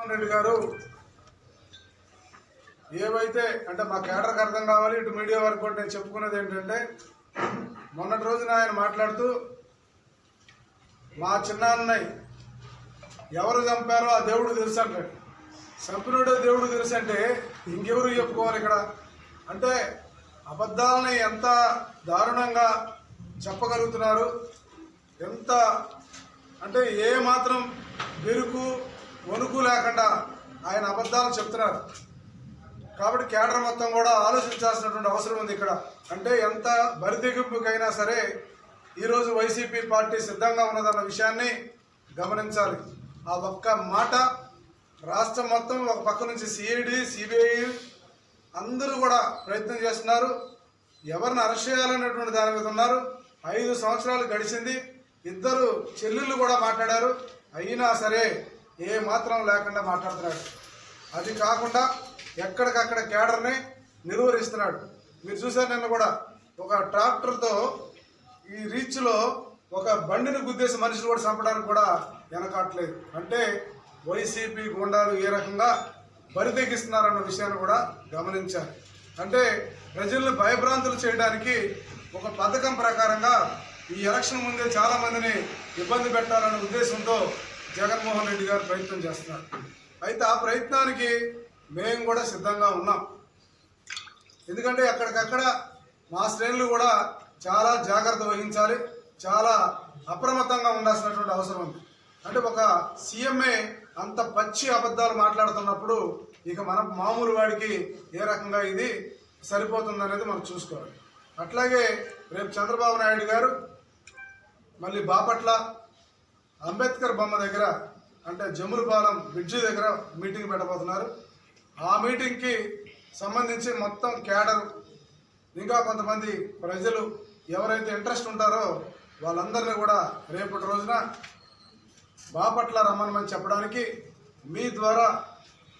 జగన్మోహన్ రెడ్డి గారు ఏవైతే అంటే మా కేడర్కి అర్థం కావాలి, ఇటు మీడియా వరకు కూడా నేను చెప్పుకున్నది ఏంటంటే, మొన్నటి రోజున ఆయన మాట్లాడుతూ మా చిన్నాన్నయ్య ఎవరు చంపారో ఆ దేవుడు తెలుసు అంటాడు. చంపినోడే దేవుడు తెలుసు అంటే ఇంకెవరు చెప్పుకోవాలి ఇక్కడ? అంటే అబద్ధాలని ఎంత దారుణంగా చెప్పగలుగుతున్నారు, ఎంత అంటే ఏ మాత్రం బెరుకు వణుకు లేకుండా ఆయన అబద్ధాలు చెప్తున్నారు. కాబట్టి కేడర్ మొత్తం కూడా ఆలోచించాల్సినటువంటి అవసరం ఉంది ఇక్కడ. అంటే ఎంత బరితెగింపుకైనా సరే ఈరోజు వైసీపీ పార్టీ సిద్ధంగా ఉన్నదన్న విషయాన్ని గమనించాలి. ఆ ఒక్క మాట రాష్ట్రం మొత్తం ఒక పక్క నుంచి సిఐడి సిబిఐ అందరూ కూడా ప్రయత్నం చేస్తున్నారు. ఎవరిని అరెస్ట్ చేయాలనేటువంటి దాని మీద ఉన్నారు. 5 సంవత్సరాలు గడిచింది, ఇద్దరు చెల్లెళ్ళు కూడా మాట్లాడారు. అయినా సరే ఏ మాత్రం లేకుండా మాట్లాడుతున్నాడు. అది కాకుండా ఎక్కడికక్కడ కేడర్ని నిర్వహిస్తున్నాడు. మీరు చూసారు, నిన్న కూడా ఒక ట్రాక్టర్తో ఈ రీచ్లో ఒక బండిని గుద్దేసి మనిషిని కూడా చంపడానికి కూడా వెనకాట్లేదు. అంటే వైసీపీ గుండాలు ఏ రకంగా బరితెగిస్తున్నారన్న విషయాన్ని కూడా గమనించారు. అంటే ప్రజలను భయభ్రాంతులు చేయడానికి ఒక పథకం ప్రకారంగా ఈ ఎలక్షన్ ముందే చాలా మందిని ఇబ్బంది పెట్టాలనే ఉద్దేశంతో జగన్మోహన్ రెడ్డి గారు ప్రయత్నం చేస్తున్నారు. అయితే ఆ ప్రయత్నానికి మేము కూడా సిద్ధంగా ఉన్నాం. ఎందుకంటే ఎక్కడికక్కడ మా శ్రేణులు కూడా చాలా జాగ్రత్త వహించాలి, చాలా అప్రమత్తంగా ఉండాల్సినటువంటి అవసరం ఉంది. అంటే ఒక సీఎంఏ అంత పచ్చి అబద్ధాలు మాట్లాడుతున్నప్పుడు ఇక మన మామూలు వాడికి ఏ రకంగా ఇది సరిపోతుందనేది మనం చూసుకోవాలి. అట్లాగే రేపు చంద్రబాబు నాయుడు గారు మళ్ళీ బాపట్ల అంబేద్కర్ బొమ్మ దగ్గర అంటే జమ్ములపాలెం బ్రిడ్జి దగ్గర మీటింగ్ పెట్టబోతున్నారు. ఆ మీటింగ్కి సంబంధించి మొత్తం కేడర్ ఇంకా కొంతమంది ప్రజలు ఎవరైతే ఇంట్రెస్ట్ ఉంటారో వాళ్ళందరినీ కూడా రేపటి రోజున బాపట్ల రమ్మని చెప్పడానికి, మీ ద్వారా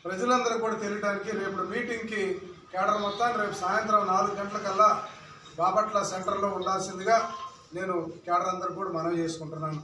ప్రజలందరూ కూడా తెలియడానికి రేపు మీటింగ్కి కేడర్ మొత్తాన్ని రేపు సాయంత్రం 4 గంటలకల్లా బాపట్ల సెంటర్లో ఉండాల్సిందిగా నేను కేడర్ అందరూ కూడా మనవి చేసుకుంటున్నాను.